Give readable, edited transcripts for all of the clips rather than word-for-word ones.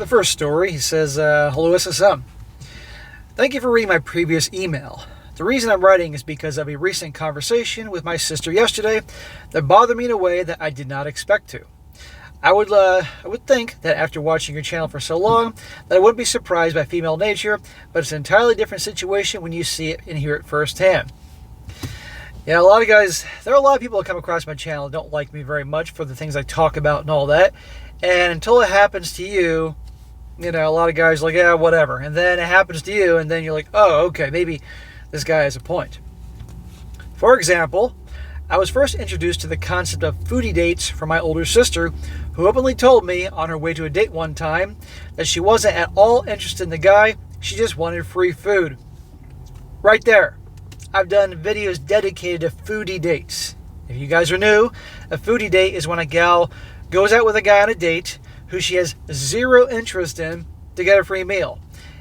first story, he says, hello SSM. Thank you for reading my previous email. The reason I'm writing is because of a recent conversation with my sister yesterday that bothered me in a way that I did not expect to. I would think that after watching your channel for so long that I wouldn't be surprised by female nature, but it's an entirely different situation when you see it and hear it firsthand. Yeah, there are a lot of people that come across my channel that don't like me very much for the things I talk about and all that. And until it happens to you, a lot of guys are like, yeah, whatever. And then it happens to you, and then you're like, oh, okay, maybe this guy has a point. For example, I was first introduced to the concept of foodie dates from my older sister, who openly told me on her way to a date one time that she wasn't at all interested in the guy, she just wanted free food. Right there. I've done videos dedicated to foodie dates. If you guys are new, a foodie date is when a gal goes out with a guy on a date who she has zero interest in to get a free meal.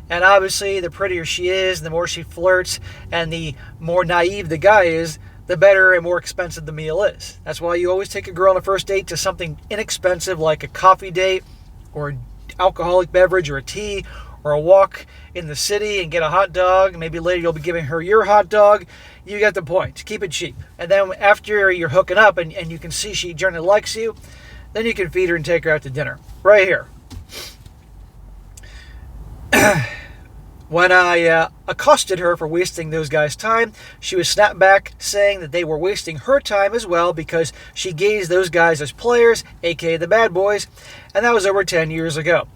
And obviously, the prettier she is, the more she flirts, and the more naive the guy is, the better and more expensive the meal is. That's why you always take a girl on a first date to something inexpensive like a coffee date or an alcoholic beverage or a tea or a walk in the city and get a hot dog. Maybe later you'll be giving her your hot dog. You get the point. Keep it cheap. And then after you're hooking up and you can see she generally likes you, then you can feed her and take her out to dinner. Right here. When I accosted her for wasting those guys' time, she was snapped back saying that they were wasting her time as well because she gazed those guys as players, aka the bad boys, and that was over 10 years ago.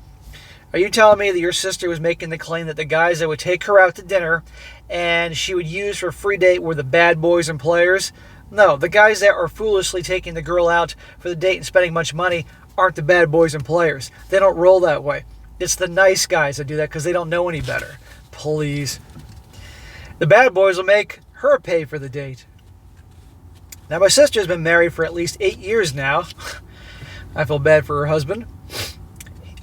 Are you telling me that your sister was making the claim that the guys that would take her out to dinner and she would use for a free date were the bad boys and players? No, the guys that are foolishly taking the girl out for the date and spending much money aren't the bad boys and players. They don't roll that way. It's the nice guys that do that because they don't know any better. Please. The bad boys will make her pay for the date. Now, my sister's been married for at least 8 years now. I feel bad for her husband.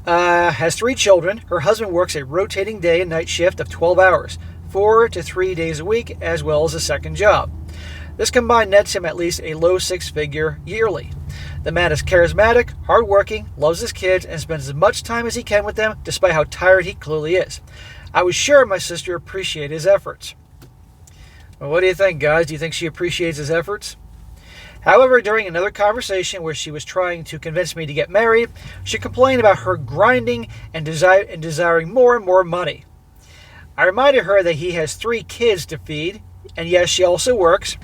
Has 3 children. Her husband works a rotating day and night shift of 12 hours, 4 to 3 days a week, as well as a second job. This combined nets him at least a low 6-figure yearly. The man is charismatic, hardworking, loves his kids, and spends as much time as he can with them, despite how tired he clearly is. I was sure my sister appreciated his efforts. Well, what do you think, guys? Do you think she appreciates his efforts? However, during another conversation where she was trying to convince me to get married, she complained about her grinding and desiring more and more money. I reminded her that he has 3 kids to feed, and yes, she also works.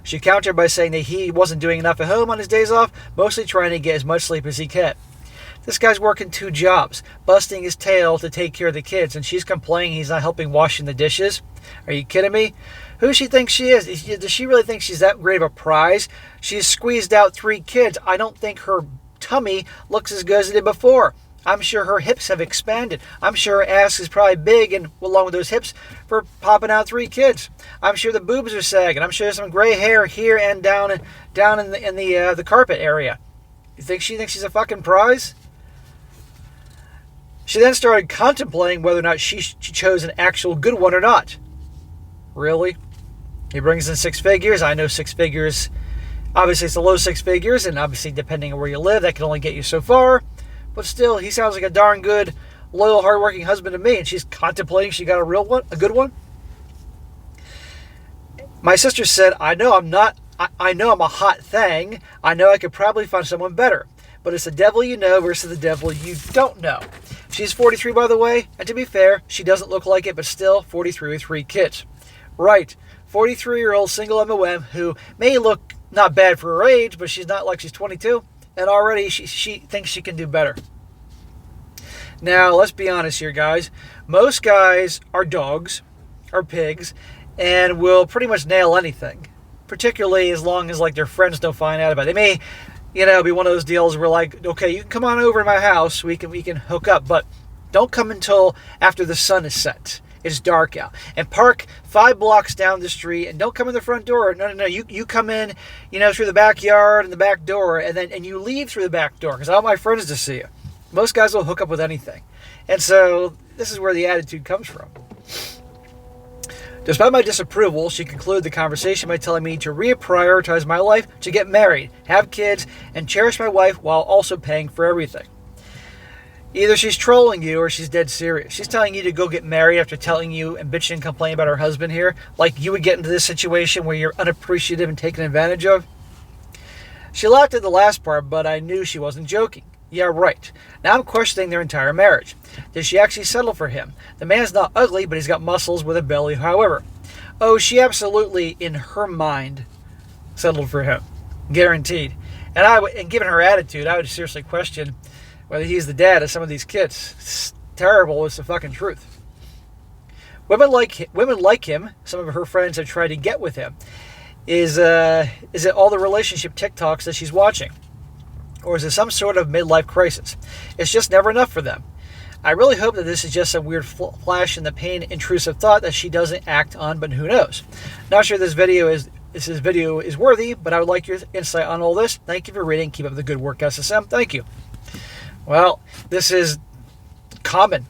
She countered by saying that he wasn't doing enough at home on his days off, mostly trying to get as much sleep as he can. This guy's working 2 jobs, busting his tail to take care of the kids, and she's complaining he's not helping washing the dishes. Are you kidding me? Who does she think she is? Does she really think she's that great of a prize? She's squeezed out 3 kids. I don't think her tummy looks as good as it did before. I'm sure her hips have expanded. I'm sure her ass is probably big, and along with those hips, for popping out 3 kids. I'm sure the boobs are sagging. I'm sure there's some gray hair here and down in the carpet area. You think she thinks she's a fucking prize? She then started contemplating whether or not she chose an actual good one or not. Really? He brings in 6 figures. I know 6 figures. Obviously, it's the low 6 figures, and obviously, depending on where you live, that can only get you so far. But still, he sounds like a darn good, loyal, hardworking husband to me, and she's contemplating she got a good one. My sister said, I know I'm a hot thing. I know I could probably find someone better. But it's the devil you know versus the devil you don't know. She's 43, by the way, and to be fair, she doesn't look like it, but still 43 with 3 kids. Right, 43-year-old single MOM who may look not bad for her age, but she's not like she's 22, and already she thinks she can do better. Now, let's be honest here, guys. Most guys are dogs, are pigs, and will pretty much nail anything, particularly as long as their friends don't find out about it. They may be one of those deals where okay, you can come on over to my house, we can hook up, but don't come until after the sun is set. It's dark out. And park 5 blocks down the street and don't come in the front door. No. You come in, through the backyard and the back door, and you leave through the back door because I want my friends to see you. Most guys will hook up with anything. And so this is where the attitude comes from. Despite my disapproval, she concluded the conversation by telling me to reprioritize my life, to get married, have kids, and cherish my wife while also paying for everything. Either she's trolling you or she's dead serious. She's telling you to go get married after telling you and bitching and complaining about her husband here. Like you would get into this situation where you're unappreciative and taken advantage of. She laughed at the last part, but I knew she wasn't joking. Yeah, right. Now I'm questioning their entire marriage. Did she actually settle for him? The man's not ugly, but he's got muscles with a belly, however. Oh, she absolutely, in her mind, settled for him. Guaranteed. And given her attitude, I would seriously question whether he's the dad of some of these kids. It's terrible. It's the fucking truth. Women like him. Some of her friends have tried to get with him. Is it all the relationship TikToks that she's watching? Or is it some sort of midlife crisis? It's just never enough for them. I really hope that this is just a weird flash in the pain, intrusive thought that she doesn't act on, but who knows? Not sure this video is worthy, but I would like your insight on all this. Thank you for reading. Keep up the good work, SSM. Thank you. Well, this is common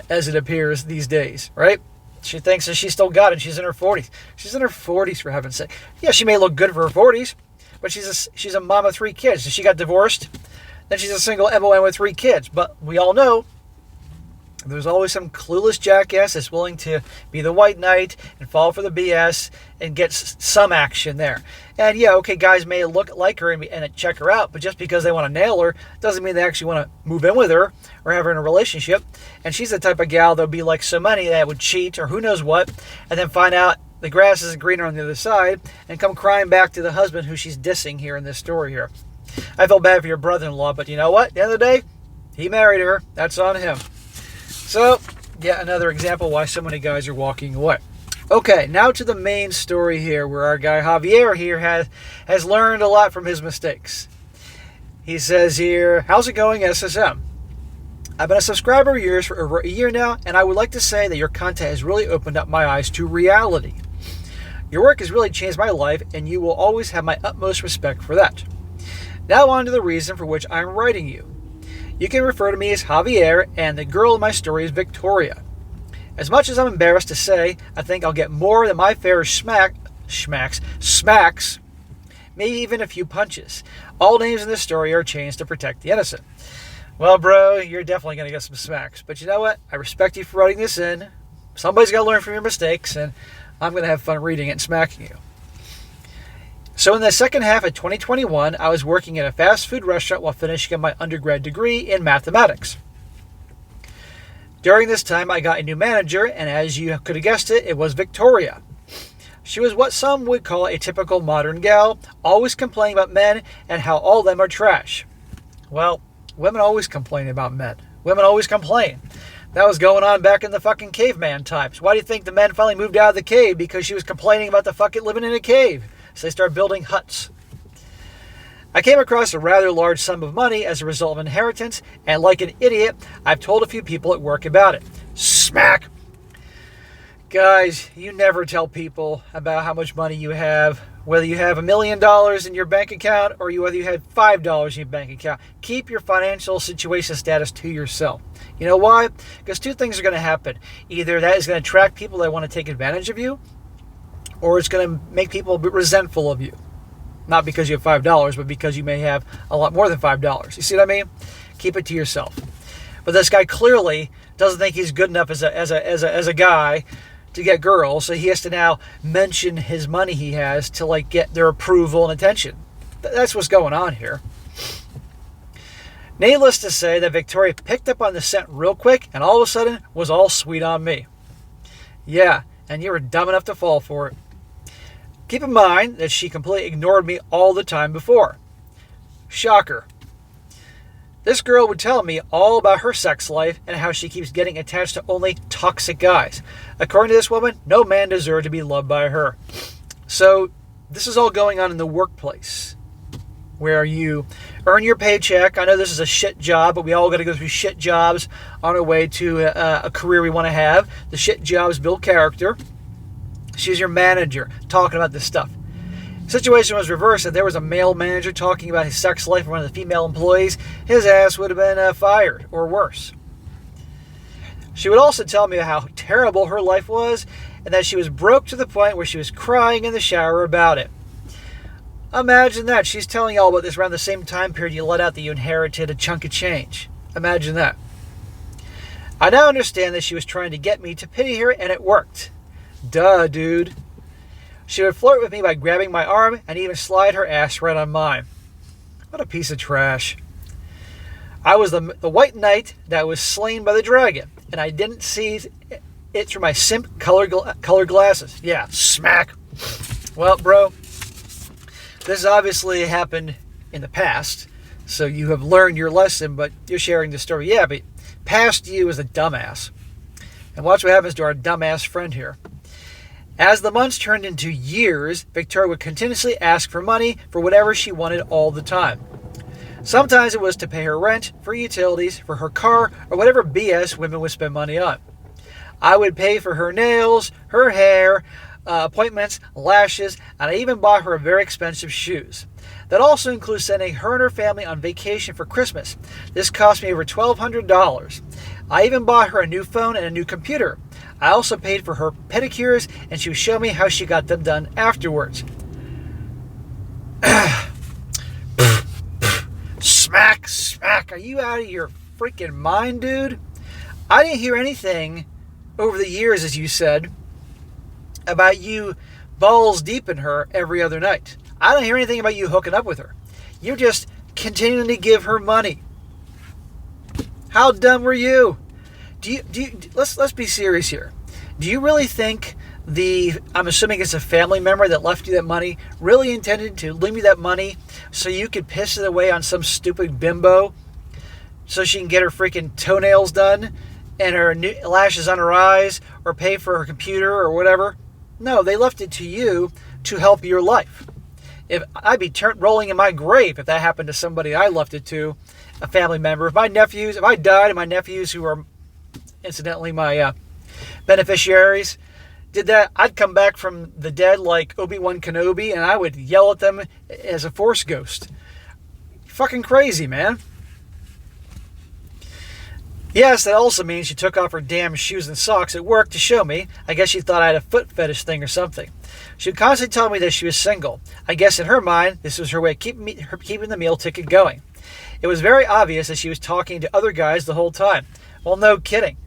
as it appears these days, right? She thinks that she's still got it. She's in her 40s. She's in her 40s, for heaven's sake. Yeah, she may look good for her 40s, but she's a mom of 3 kids. She got divorced. Then she's a single MON with 3 kids. But we all know there's always some clueless jackass that's willing to be the white knight and fall for the BS and get some action there. And yeah, okay, guys may look like her and check her out, but just because they want to nail her doesn't mean they actually want to move in with her or have her in a relationship. And she's the type of gal that'll be like so many that would cheat or who knows what, and then find out the grass isn't greener on the other side and come crying back to the husband who she's dissing here in this story here. I feel bad for your brother-in-law, but you know what? At the end of the day, he married her. That's on him. So, yet another example why so many guys are walking away. Okay, now to the main story here, where our guy Javier here has learned a lot from his mistakes. He says here, how's it going, SSM? I've been a subscriber of yours for over a year now, and I would like to say that your content has really opened up my eyes to reality. Your work has really changed my life, and you will always have my utmost respect for that. Now on to the reason for which I'm writing you. You can refer to me as Javier, and the girl in my story is Victoria. As much as I'm embarrassed to say, I think I'll get more than my fair smacks, maybe even a few punches. All names in this story are changed to protect the innocent. Well, bro, you're definitely going to get some smacks. But you know what? I respect you for writing this in. Somebody's got to learn from your mistakes, and I'm going to have fun reading it and smacking you. So in the second half of 2021, I was working at a fast food restaurant while finishing my undergrad degree in mathematics. During this time, I got a new manager, and as you could have guessed it, it was Victoria. She was what some would call a typical modern gal, always complaining about men and how all of them are trash. Well, women always complain about men. Women always complain. That was going on back in the fucking caveman times. Why do you think the men finally moved out of the cave? Because she was complaining about the fucking living in a cave. So they started building huts. I came across a rather large sum of money as a result of inheritance, and like an idiot, I've told a few people at work about it. Smack! Guys, you never tell people about how much money you have, whether you have $1 million in your bank account or whether you had $5 in your bank account. Keep your financial situation status to yourself. You know why? Because 2 things are going to happen. Either that is going to attract people that want to take advantage of you, or it's going to make people resentful of you. Not because you have $5, but because you may have a lot more than $5. You see what I mean? Keep it to yourself. But this guy clearly doesn't think he's good enough as a guy to get girls, so he has to now mention his money he has to like get their approval and attention. That's what's going on here. Needless to say that Victoria picked up on the scent real quick and all of a sudden was all sweet on me. Yeah, and you were dumb enough to fall for it. Keep in mind that she completely ignored me all the time before. Shocker. This girl would tell me all about her sex life and how she keeps getting attached to only toxic guys. According to this woman, no man deserved to be loved by her. So this is all going on in the workplace, where you earn your paycheck. I know this is a shit job, but we all got to go through shit jobs on our way to a career we want to have. The shit jobs build character. She's your manager talking about this stuff. The situation was reversed. If there was a male manager talking about his sex life with one of the female employees, his ass would have been fired or worse. She would also tell me how terrible her life was and that she was broke to the point where she was crying in the shower about it. Imagine that. She's telling you all about this around the same time period you let out that you inherited a chunk of change. Imagine that. I now understand that she was trying to get me to pity her, and it worked. Duh, dude. She would flirt with me by grabbing my arm and even slide her ass right on mine. What a piece of trash. I was the white knight that was slain by the dragon, and I didn't see it through my simp colored glasses. Yeah, smack. Well, bro, this has obviously happened in the past, so you have learned your lesson, but you're sharing the story. Yeah, but past you is a dumbass. And watch what happens to our dumbass friend here. As the months turned into years, Victoria would continuously ask for money for whatever she wanted all the time. Sometimes it was to pay her rent, for utilities, for her car, or whatever BS women would spend money on. I would pay for her nails, her hair, appointments, lashes, and I even bought her very expensive shoes. That also includes sending her and her family on vacation for Christmas. This cost me over $1,200. I even bought her a new phone and a new computer. I also paid for her pedicures, and she would show me how she got them done afterwards. Smack, smack. Are you out of your freaking mind, dude? I didn't hear anything over the years, as you said, about you balls deep in her every other night. I don't hear anything about you hooking up with her. You're just continuing to give her money. How dumb were you? Let's be serious here. Do you really think I'm assuming it's a family member that left you that money, really intended to leave you that money so you could piss it away on some stupid bimbo so she can get her freaking toenails done and her new lashes on her eyes or pay for her computer or whatever? No, they left it to you to help your life. If I'd be rolling in my grave if that happened to somebody I left it to, a family member. If I died and my nephews, who are incidentally my beneficiaries, did that, I'd come back from the dead like Obi-Wan Kenobi and I would yell at them as a Force ghost. Fucking crazy, man. Yes, that also means she took off her damn shoes and socks at work to show me. I guess she thought I had a foot fetish thing or something. She would constantly tell me that she was single. I guess in her mind, this was her way of keeping the meal ticket going. It was very obvious that she was talking to other guys the whole time. Well, no kidding.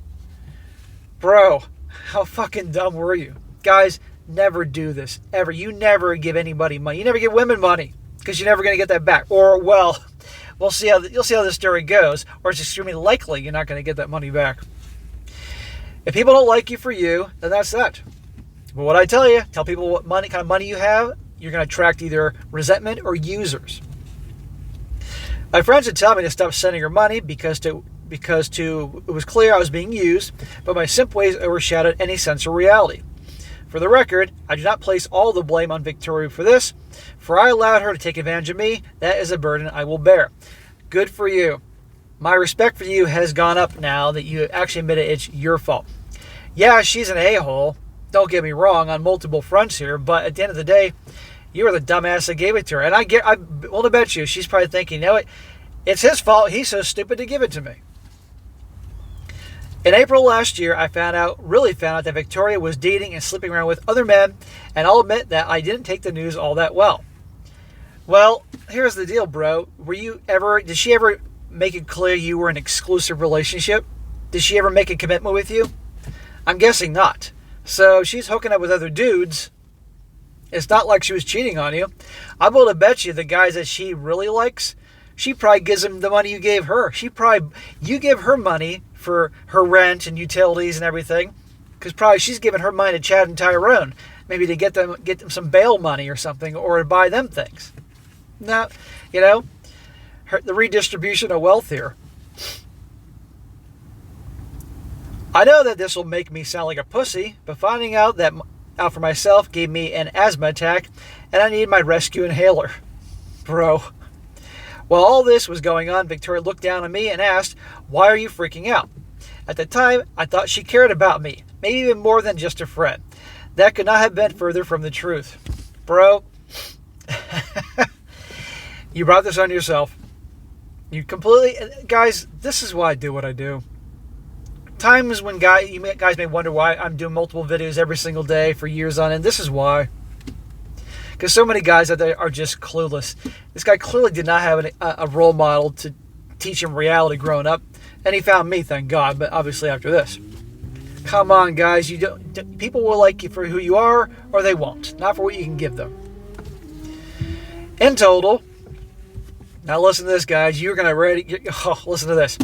Bro, how fucking dumb were you? Guys, never do this. Ever. You never give anybody money. You never give women money because you're never going to get that back. Or, well, you'll see how this story goes, or it's extremely likely you're not going to get that money back. If people don't like you for you, then that's that. But what I tell you, tell people what kind of money you have, you're going to attract either resentment or users. My friends would tell me to stop sending her money because it was clear I was being used, but my simp ways overshadowed any sense of reality. For the record, I do not place all the blame on Victoria for this, for I allowed her to take advantage of me. That is a burden I will bear. Good for you. My respect for you has gone up now that you actually admitted it's your fault. Yeah, she's an a-hole, don't get me wrong, on multiple fronts here, but at the end of the day, you were the dumbass that gave it to her. And I want to bet you, she's probably thinking, you know what, it's his fault, he's so stupid to give it to me. In April last year, I really found out that Victoria was dating and sleeping around with other men, and I'll admit that I didn't take the news all that well. Well, here's the deal, bro. Did she ever make it clear you were in an exclusive relationship? Did she ever make a commitment with you? I'm guessing not. So she's hooking up with other dudes. It's not like she was cheating on you. I'm willing to bet you the guys that she really likes, she probably gives them the money you gave her. You give her money for her rent and utilities and everything, because probably she's giving her money to Chad and Tyrone, maybe to get them some bail money or something, or to buy them things. Now, the redistribution of wealth here. I know that this will make me sound like a pussy, but finding out for myself gave me an asthma attack, and I needed my rescue inhaler. Bro. While all this was going on, Victoria looked down on me and asked, "Why are you freaking out?" At the time, I thought she cared about me, maybe even more than just a friend. That could not have been further from the truth. Bro, you brought this on yourself. Guys, this is why I do what I do. Times when you guys may wonder why I'm doing multiple videos every single day for years on end. This is why. Because so many guys out there are just clueless. This guy clearly did not have a role model to teach him reality growing up. And he found me, thank God, but obviously after this. Come on, guys. People will like you for who you are, or they won't. Not for what you can give them. In total, now listen to this, guys. You're going to listen to this.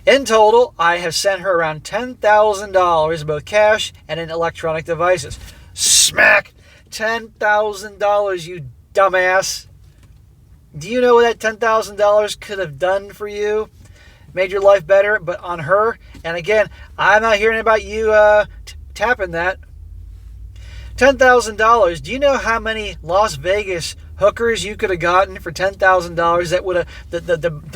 In total, I have sent her around $10,000 in both cash and in electronic devices. Smack! $10,000, you dumbass. Do you know what that $10,000 could have done for you? Made your life better, but on her. And again, I'm not hearing about you tapping that. $10,000. Do you know how many Las Vegas hookers you could have gotten for $10,000 that would have,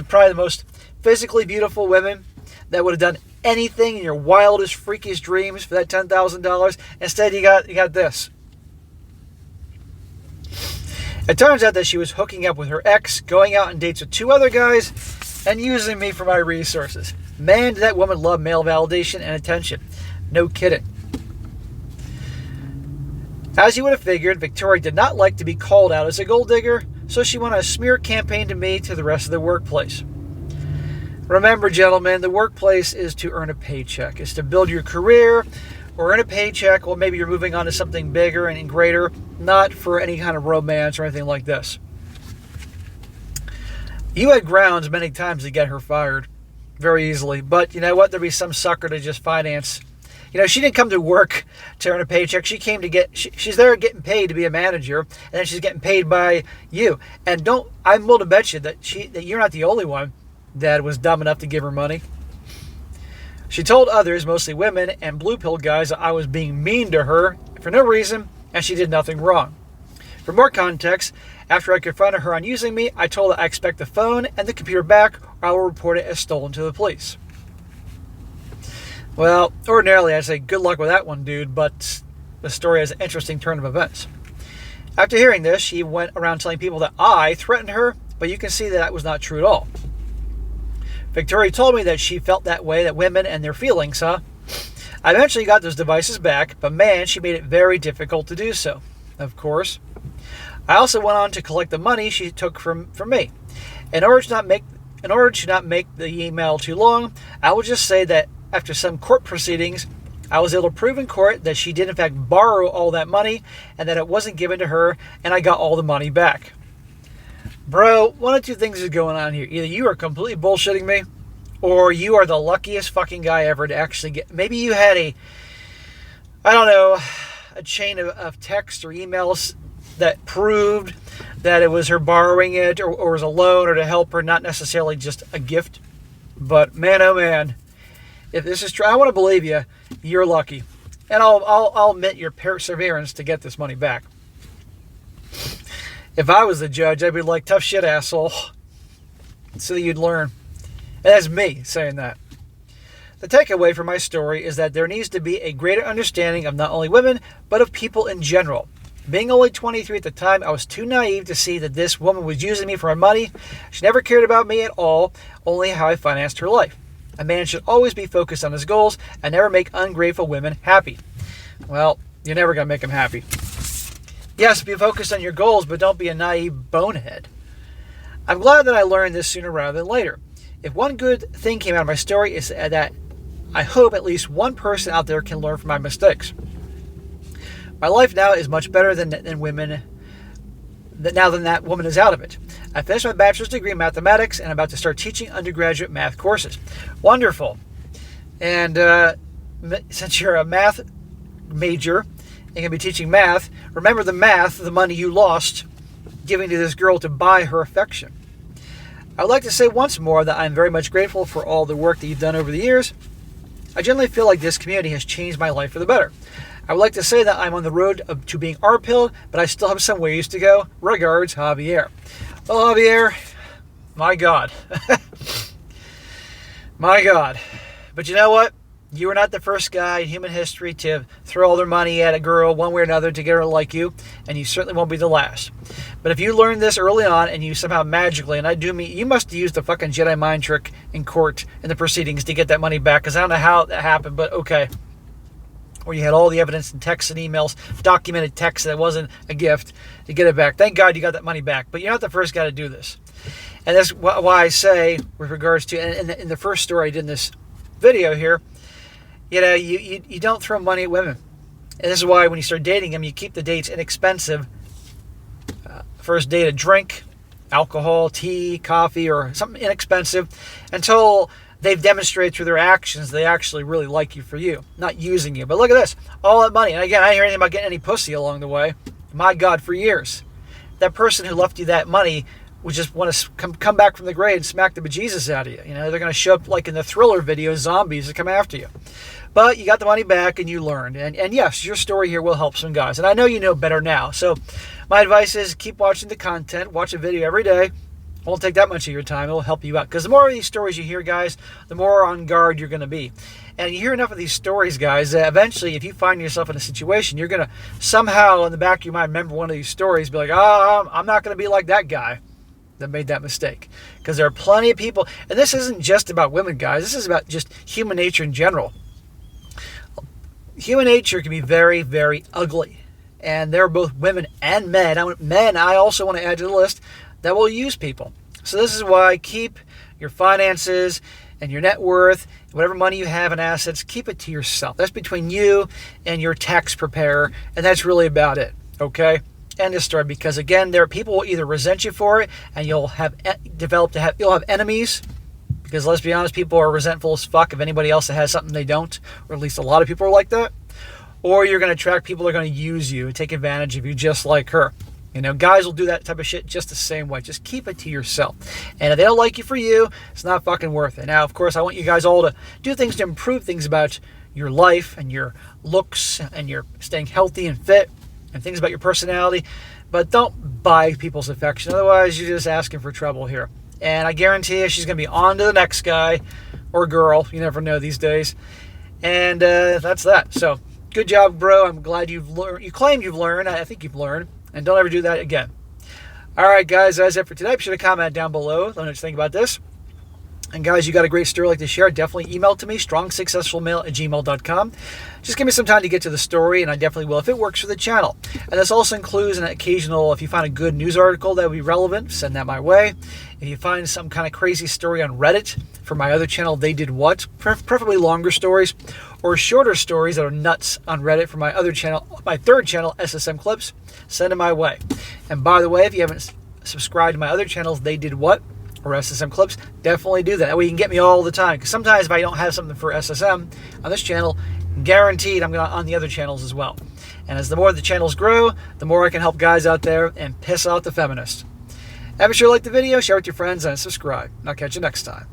probably the most physically beautiful women that would have done anything in your wildest, freakiest dreams for that $10,000? Instead, you got this. It turns out that she was hooking up with her ex, going out on dates with 2 other guys, and using me for my resources. Man, did that woman love male validation and attention. No kidding. As you would have figured, Victoria did not like to be called out as a gold digger, so she went on a smear campaign to me to the rest of the workplace. Remember, gentlemen, the workplace is to earn a paycheck. It's to build your career or earn a paycheck, or maybe you're moving on to something bigger and greater, not for any kind of romance or anything like this. You had grounds many times to get her fired very easily, but you know what? There'd be some sucker to just finance. You know, she didn't come to work to earn a paycheck. She came to she's there getting paid to be a manager, and then she's getting paid by you. And I'm willing to bet you that you're not the only one that was dumb enough to give her money. She told others, mostly women and blue pill guys, that I was being mean to her for no reason, and she did nothing wrong. For more context, after I confronted her on using me, I told her I expect the phone and the computer back, or I will report it as stolen to the police. Well, ordinarily I'd say good luck with that one, dude, but the story has an interesting turn of events. After hearing this, she went around telling people that I threatened her, but you can see that was not true at all. Victoria told me that she felt that way, that women and their feelings, huh? I eventually got those devices back, but man, she made it very difficult to do so, of course. I also went on to collect the money she took from me. In order to not make the email too long, I will just say that after some court proceedings, I was able to prove in court that she did in fact borrow all that money and that it wasn't given to her, and I got all the money back. Bro, one of 2 things is going on here. Either you are completely bullshitting me, or you are the luckiest fucking guy ever to actually get... Maybe you had a chain of texts or emails that proved that it was her borrowing it, or was a loan, or to help her, not necessarily just a gift. But man, oh man, if this is true, I want to believe you. You're lucky, and I'll admit your perseverance to get this money back. If I was the judge, I'd be like, tough shit, asshole, so that you'd learn. And that's me saying that. The takeaway from my story is that there needs to be a greater understanding of not only women, but of people in general. Being only 23 at the time, I was too naive to see that this woman was using me for my money. She never cared about me at all, only how I financed her life. A man should always be focused on his goals and never make ungrateful women happy. Well, you're never going to make them happy. Yes, be focused on your goals, but don't be a naive bonehead. I'm glad that I learned this sooner rather than later. If one good thing came out of my story, is that I hope at least one person out there can learn from my mistakes. My life now is much better than that woman is out of it. I finished my bachelor's degree in mathematics and I'm about to start teaching undergraduate math courses. Wonderful. And since you're a math major and going to be teaching math, remember the money you lost giving to this girl to buy her affection. I would like to say once more that I'm very much grateful for all the work that you've done over the years. I generally feel like this community has changed my life for the better. I would like to say that I'm on the road to being R-pilled, but I still have some ways to go. Regards, Javier. Well, Javier, my God. My God. But you know what? You were not the first guy in human history to throw all their money at a girl one way or another to get her to like you, and you certainly won't be the last. But if you learned this early on and you somehow magically, and I do mean, you must have used the fucking Jedi mind trick in court in the proceedings to get that money back, because I don't know how that happened, but okay. Or you had all the evidence and texts and emails, documented text that wasn't a gift to get it back. Thank God you got that money back, but you're not the first guy to do this. And that's why I say, with regards to, in the first story I did in this video here, you don't throw money at women. And this is why when you start dating them, you keep the dates inexpensive. First date, a drink, alcohol, tea, coffee, or something inexpensive, until they've demonstrated through their actions they actually really like you for you, not using you. But look at this, all that money. And again, I didn't hear anything about getting any pussy along the way. My God, for years. That person who left you that money would just want to come back from the grave and smack the bejesus out of you. They're going to show up like in the Thriller video, zombies that come after you. But you got the money back and you learned. And yes, your story here will help some guys. And I know you know better now. So my advice is keep watching the content. Watch a video every day. It won't take that much of your time. It will help you out. Because the more of these stories you hear, guys, the more on guard you're going to be. And you hear enough of these stories, guys, that eventually if you find yourself in a situation, you're going to somehow in the back of your mind remember one of these stories, be like, I'm not going to be like that guy that made that mistake. Because there are plenty of people, and this isn't just about women, guys. This is about just human nature in general. Human nature can be very, very ugly. And there are both women and men. I also want to add to the list that will use people. So this is why keep your finances and your net worth, whatever money you have in assets, keep it to yourself. That's between you and your tax preparer, and that's really about it, okay? End of story. Because again, there are people who will either resent you for it, and you'll have enemies. Because let's be honest, people are resentful as fuck if anybody else that has something they don't, or at least a lot of people are like that. Or you're going to attract people that are going to use you and take advantage of you just like her. Guys will do that type of shit just the same way. Just keep it to yourself. And if they don't like you for you, it's not fucking worth it. Now, of course, I want you guys all to do things to improve things about your life and your looks and your staying healthy and fit and things about your personality. But don't buy people's affection. Otherwise, you're just asking for trouble here. And I guarantee you she's going to be on to the next guy or girl. You never know these days. And that's that. So, good job, bro. I'm glad you've learned. You claim you've learned. I think you've learned. And don't ever do that again. All right, guys. That's it for today. Be sure to comment down below. Let me know what you think about this. And guys, you got a great story like to share, definitely email to me, strongsuccessfulmale@gmail.com. Just give me some time to get to the story, and I definitely will if it works for the channel. And this also includes an occasional, if you find a good news article that would be relevant, send that my way. If you find some kind of crazy story on Reddit for my other channel, They Did What, preferably longer stories, or shorter stories that are nuts on Reddit for my other channel, my third channel, SSM Clips, send them my way. And by the way, if you haven't subscribed to my other channels, They Did What, or SSM Clips, definitely do that. That way you can get me all the time. Because sometimes if I don't have something for SSM on this channel, guaranteed I'm going to on the other channels as well. And as the more the channels grow, the more I can help guys out there and piss out the feminists. And be sure to like the video, share with your friends, and subscribe. And I'll catch you next time.